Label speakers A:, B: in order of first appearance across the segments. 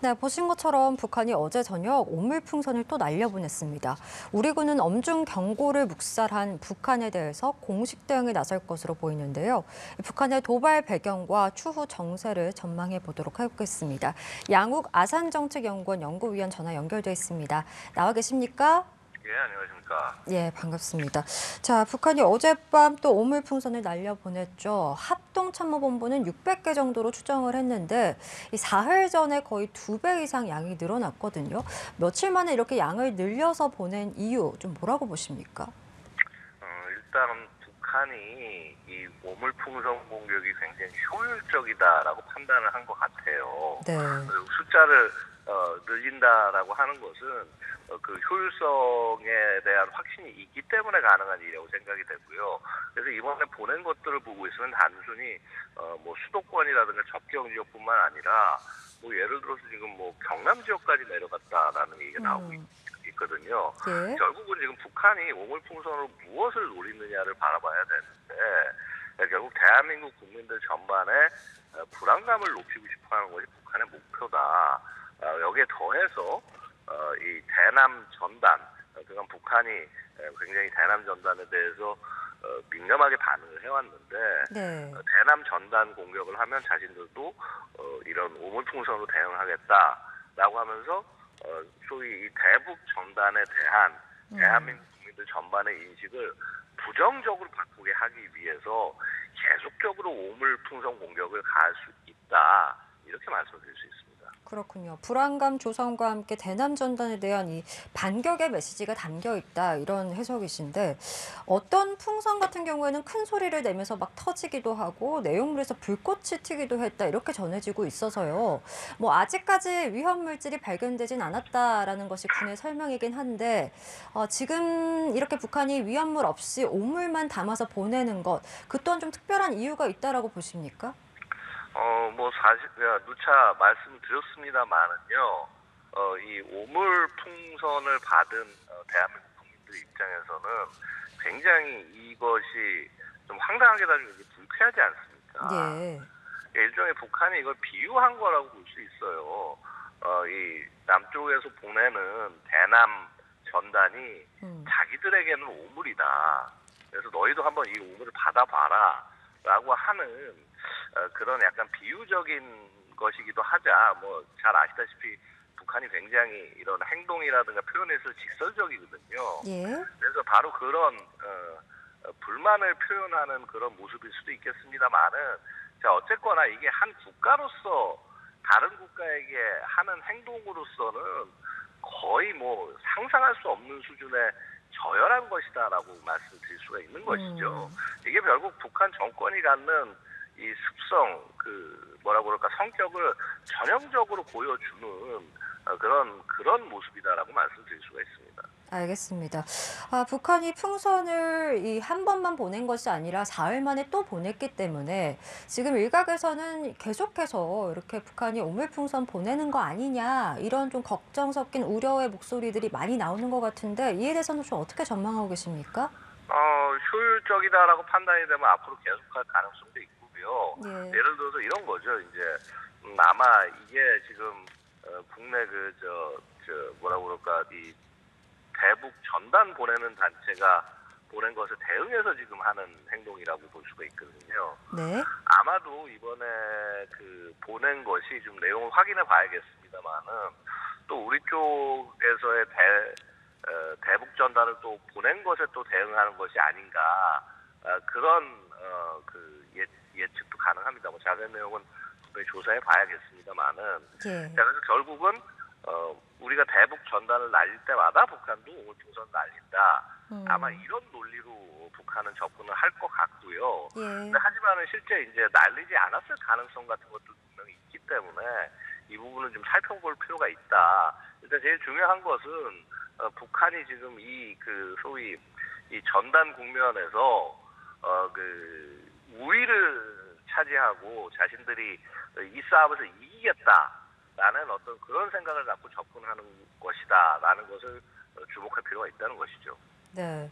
A: 네, 보신 것처럼 북한이 어제 저녁 오물풍선을 또 날려보냈습니다. 우리 군은 엄중 경고를 묵살한 북한에 대해서 공식 대응에 나설 것으로 보이는데요. 북한의 도발 배경과 추후 정세를 전망해 보도록 하겠습니다. 양욱 아산정책연구원 연구위원 전화 연결돼 있습니다. 나와 계십니까?
B: 예, 안녕하십니까.
A: 예, 반갑습니다. 자, 북한이 어젯밤 또 오물풍선을 날려보냈죠. 합동참모본부는 600개 정도로 추정을 했는데 이 사흘 전에 거의 2배 이상 양이 늘어났거든요. 며칠 만에 이렇게 양을 늘려서 보낸 이유 좀 뭐라고 보십니까?
B: 일단 북한이 이 오물풍선 공격이 굉장히 효율적이다라고 판단을 한 것 같아요.
A: 네.
B: 그리고 숫자를 늘린다라고 하는 것은 그 효율성에 대한 확신이 있기 때문에 가능한 일이라고 생각이 되고요. 그래서 이번에 보낸 것들을 보고 있으면 단순히 뭐 수도권이라든가 접경 지역뿐만 아니라 뭐 예를 들어서 지금 뭐 경남 지역까지 내려갔다라는 얘기가 나오고 있거든요.
A: 예.
B: 결국은 지금 북한이 오물풍선으로 무엇을 노리느냐를 바라봐야 되는데 결국 대한민국 국민들 전반에 불안감을 높이고 싶어하는 것이 북한의 목표다. 여기에 더해서 이 대남 전단, 그간 북한이 굉장히 대남 전단에 대해서 민감하게 반응을 해왔는데
A: 네.
B: 대남 전단 공격을 하면 자신들도 이런 오물풍선으로 대응하겠다라고 하면서 소위 이 대북 전단에 대한 대한민국 국민들 전반의 인식을 부정적으로 바꾸게 하기 위해서 계속적으로 오물풍선 공격을 가할 수 있다. 이렇게 말씀드릴 수 있습니다.
A: 그렇군요. 불안감 조성과 함께 대남 전단에 대한 이 반격의 메시지가 담겨 있다 이런 해석이신데 어떤 풍선 같은 경우에는 큰 소리를 내면서 막 터지기도 하고 내용물에서 불꽃이 튀기도 했다 이렇게 전해지고 있어서요. 뭐 아직까지 위험 물질이 발견되진 않았다라는 것이 군의 설명이긴 한데 지금 이렇게 북한이 위험물 없이 오물만 담아서 보내는 것 그 또한 좀 특별한 이유가 있다라고 보십니까?
B: 뭐 사실 누차 말씀드렸습니다만은요. 이 오물풍선을 받은 대한민국 국민들 입장에서는 굉장히 이것이 좀 황당하게 나중에 불쾌하지 않습니까?
A: 예.
B: 일종의 북한이 이걸 비유한 거라고 볼 수 있어요. 이 남쪽에서 보내는 대남 전단이 자기들에게는 오물이다. 그래서 너희도 한번 이 오물을 받아봐라라고 하는 그런 약간 비유적인 것이기도 하자. 뭐 잘 아시다시피 북한이 굉장히 이런 행동이라든가 표현에 있어서 직설적이거든요.
A: 예.
B: 그래서 바로 그런 불만을 표현하는 그런 모습일 수도 있겠습니다만은 자 어쨌거나 이게 한 국가로서 다른 국가에게 하는 행동으로서는 거의 뭐 상상할 수 없는 수준의 저열한 것이다라고 말씀드릴 수가 있는 것이죠. 이게 결국 북한 정권이 갖는 이 습성, 뭐라고 그럴까, 성격을 전형적으로 보여주는 그런 모습이다라고 말씀드릴 수가 있습니다.
A: 알겠습니다. 북한이 풍선을 한 번만 보낸 것이 아니라 사흘 만에 또 보냈기 때문에 지금 일각에서는 계속해서 이렇게 북한이 오물풍선 보내는 거 아니냐 이런 좀 걱정 섞인 우려의 목소리들이 많이 나오는 것 같은데 이에 대해서는 좀 어떻게 전망하고 계십니까?
B: 효율적이다라고 판단이 되면 앞으로 계속할 가능성도 있고요.
A: 예.
B: 예를 들어서 이런 거죠. 이제 아마 이게 지금 국내 뭐라고 그럴까 이 대북 전단 보내는 단체가 보낸 것에 대응해서 지금 하는 행동이라고 볼 수가 있거든요.
A: 네.
B: 아마도 이번에 보낸 것이 좀 내용을 확인해 봐야겠습니다만은 또 우리 쪽에서의 대북 전단을 또 보낸 것에 또 대응하는 것이 아닌가 그런 예측도 가능합니다. 뭐 자세한 내용은 분명히 조사해 봐야겠습니다만은
A: 예.
B: 그래서 결국은 우리가 대북 전단을 날릴 때마다 북한도 오물풍선 날린다. 아마 이런 논리로 북한은 접근을 할 것 같고요.
A: 예.
B: 근데 하지만은 실제 이제 날리지 않았을 가능성 같은 것도 분명히 있기 때문에 이 부분은 좀 살펴볼 필요가 있다. 일단 제일 중요한 것은 북한이 지금 소위 이 전단 국면에서 우위를 차지하고 자신들이 이 싸움에서 이기겠다라는 어떤 그런 생각을 갖고 접근하는 것이다라는 것을 주목할 필요가 있다는 것이죠.
A: 네.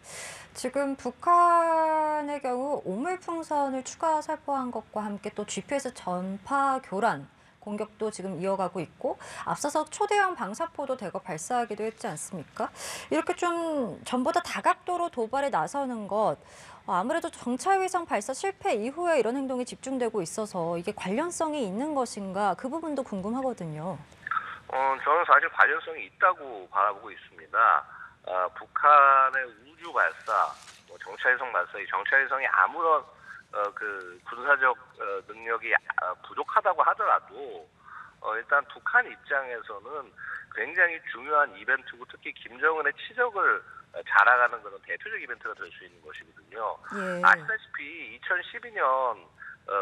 A: 지금 북한의 경우 오물풍선을 추가 살포한 것과 함께 또 GPS 전파 교란 공격도 지금 이어가고 있고 앞서서 초대형 방사포도 대거 발사하기도 했지 않습니까? 이렇게 좀 전보다 다각도로 도발에 나서는 것 아무래도 정찰위성 발사 실패 이후에 이런 행동이 집중되고 있어서 이게 관련성이 있는 것인가 그 부분도 궁금하거든요.
B: 저는 사실 관련성이 있다고 바라보고 있습니다. 북한의 우주 발사, 정찰위성 발사, 이 정찰위성이 아무런 그 군사적 능력이 부족하다고 하더라도 일단 북한 입장에서는 굉장히 중요한 이벤트고 특히 김정은의 치적을 자랑하는 그런 대표적 이벤트가 될 수 있는 것이거든요.
A: 예.
B: 아시다시피 2012년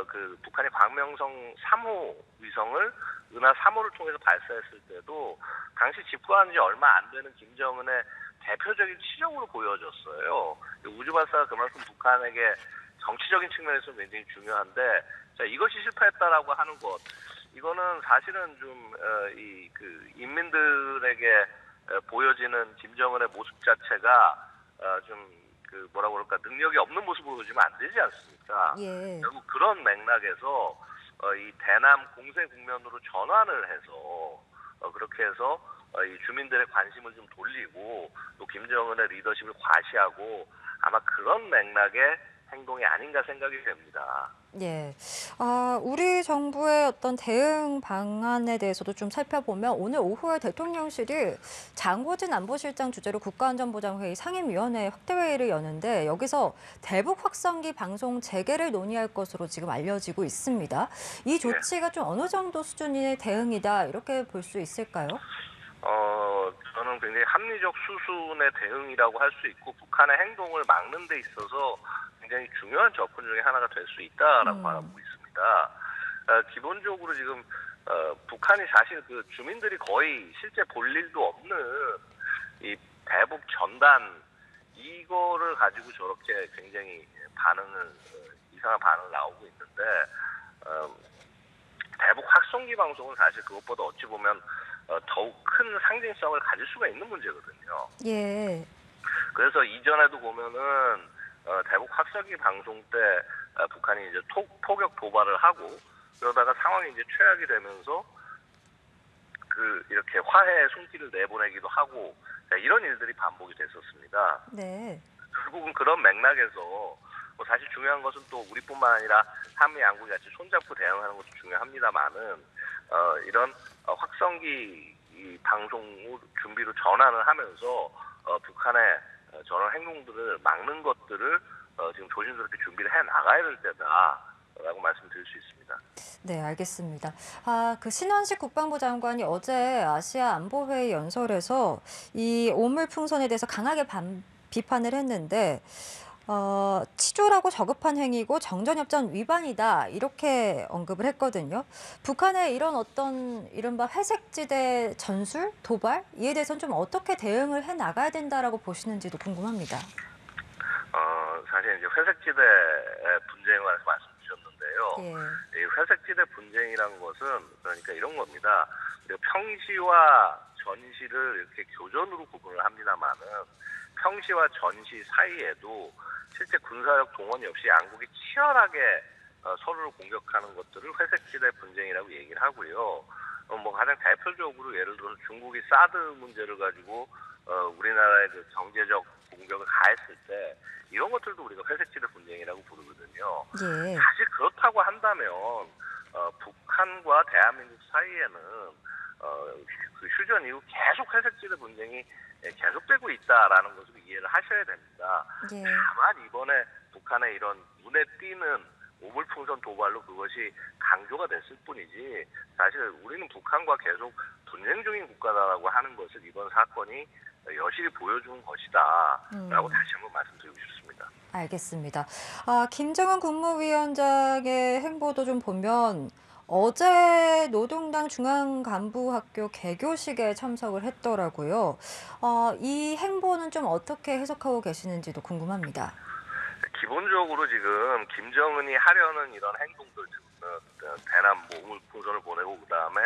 B: 그 북한의 광명성 3호 위성을 은하 3호를 통해서 발사했을 때도 당시 집권한 지 얼마 안 되는 김정은의 대표적인 치적으로 보여졌어요. 우주 발사가 그만큼 북한에게 정치적인 측면에서 굉장히 중요한데, 자, 이것이 실패했다라고 하는 것, 이거는 사실은 좀 인민들에게 보여지는 김정은의 모습 자체가 좀 그 뭐라고 그럴까 능력이 없는 모습으로 보여지면 안 되지 않습니까?
A: 예.
B: 결국 그런 맥락에서 이 대남 공세 국면으로 전환을 해서 그렇게 해서 이 주민들의 관심을 좀 돌리고 또 김정은의 리더십을 과시하고 아마 그런 맥락의 행동이 아닌가 생각이 됩니다.
A: 예. 우리 정부의 어떤 대응 방안에 대해서도 좀 살펴보면 오늘 오후에 대통령실이 장호진 안보실장 주재로 국가안전보장회의 상임위원회 확대회의를 여는데 여기서 대북 확성기 방송 재개를 논의할 것으로 지금 알려지고 있습니다. 이 조치가 좀 어느 정도 수준의 대응이다 이렇게 볼 수 있을까요?
B: 저는 굉장히 합리적 수순의 대응이라고 할 수 있고 북한의 행동을 막는 데 있어서 굉장히 중요한 접근 중에 하나가 될 수 있다라고 바라보고 있습니다. 기본적으로 지금 북한이 사실 그 주민들이 거의 실제 볼 일도 없는 이 대북 전단 이거를 가지고 저렇게 굉장히 이상한 반응을 나오고 있는데 대북 확성기 방송은 사실 그것보다 어찌 보면 더욱 큰 상징성을 가질 수가 있는 문제거든요.
A: 예.
B: 그래서 이전에도 보면은 대북 확성기 방송 때 북한이 이제 포격 도발을 하고 그러다가 상황이 이제 최악이 되면서 이렇게 화해의 손길을 내보내기도 하고 이런 일들이 반복이 됐었습니다.
A: 네.
B: 결국은 그런 맥락에서 사실 중요한 것은 또 우리뿐만 아니라 한미 양국이 같이 손잡고 대응하는 것도 중요합니다만은 이런 확성기 이 방송 준비로 전환을 하면서 북한의 저런 행동들을 막는 것들을 지금 조심스럽게 준비를 해 나가야 될 때다라고 말씀드릴 수 있습니다.
A: 네, 알겠습니다. 그 신원식 국방부 장관이 어제 아시아 안보회의 연설에서 이 오물풍선에 대해서 강하게 비판을 했는데 치졸하고 저급한 행위고 정전협정 위반이다 이렇게 언급을 했거든요. 북한의 이런 어떤 이른바 회색지대 전술, 도발 이에 대해서는 좀 어떻게 대응을 해 나가야 된다라고 보시는지도 궁금합니다.
B: 사실 이제 회색지대의 분쟁에 관해서 말씀 주셨는데요.
A: 예.
B: 이 회색지대 분쟁이란 것은 그러니까 이런 겁니다. 평시와 전시를 이렇게 교전으로 구분을 합니다만은 평시와 전시 사이에도 실제 군사력 동원이 없이 양국이 치열하게 서로를 공격하는 것들을 회색지대 분쟁이라고 얘기를 하고요. 가장 대표적으로 예를 들어서 중국이 사드 문제를 가지고 우리나라의 그 경제적 공격을 가했을 때 이런 것들도 우리가 회색지대 분쟁이라고 부르거든요.
A: 예.
B: 사실 그렇다고 한다면 북한과 대한민국 사이에는 그 휴전 이후 계속 회색지대 분쟁이 계속되고 있다라는 것을 이해를 하셔야 됩니다.
A: 예.
B: 다만 이번에 북한의 이런 눈에 띄는 오물풍선 도발로 그것이 강조가 됐을 뿐이지 사실 우리는 북한과 계속 분쟁 중인 국가다라고 하는 것을 이번 사건이 여실히 보여준 것이다라고 다시 한번 말씀드리고 싶습니다.
A: 알겠습니다. 김정은 국무위원장의 행보도 좀 보면 어제 노동당 중앙간부학교 개교식에 참석을 했더라고요. 이 행보는 좀 어떻게 해석하고 계시는지도 궁금합니다.
B: 기본적으로 지금 김정은이 하려는 이런 행동들, 대남 오물풍선을 보내고 그다음에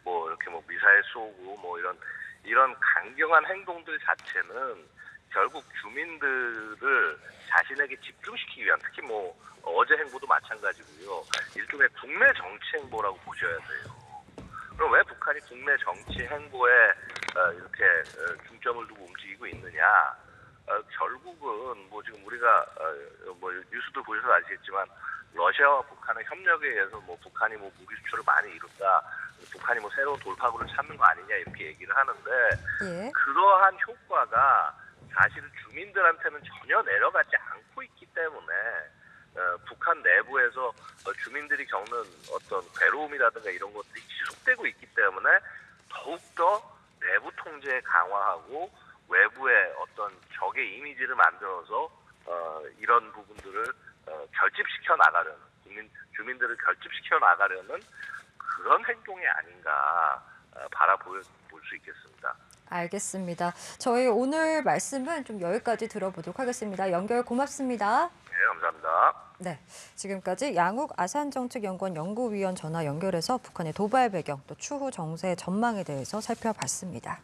B: 이렇게 미사일 쏘고 이런 강경한 행동들 자체는 결국 주민들을 자신에게 집중시키기 위한 특히 어제 행보도 마찬가지고요. 일종의 국내 정치 행보라고 보셔야 돼요. 그럼 왜 북한이 국내 정치 행보에 이렇게 중점을 두고 움직이고 있느냐? 결국은 뭐 지금 우리가 뭐 뉴스도 보셔서 아시겠지만 러시아와 북한의 협력에 의해서 뭐 북한이 뭐 무기 수출을 많이 이룬다, 북한이 뭐 새로운 돌파구를 찾는 거 아니냐 이렇게 얘기를 하는데
A: 예.
B: 그러한 효과가 사실은 주민들한테는 전혀 내려가지 않고 있기 때문에 북한 내부에서 주민들이 겪는 어떤 괴로움이라든가 이런 것들이 지속되고 있기 때문에 더욱더 내부 통제 강화하고 외부의 어떤 적의 이미지를 만들어서 이런 부분들을 결집시켜 나가려는 주민들을 결집시켜 나가려는 그런 행동이 아닌가 바라볼 수 있겠습니다.
A: 알겠습니다. 저희 오늘 말씀은 좀 여기까지 들어보도록 하겠습니다. 연결 고맙습니다.
B: 네, 감사합니다.
A: 네, 지금까지 양욱 아산정책연구원 연구위원 전화 연결해서 북한의 도발 배경 또 추후 정세 전망에 대해서 살펴봤습니다.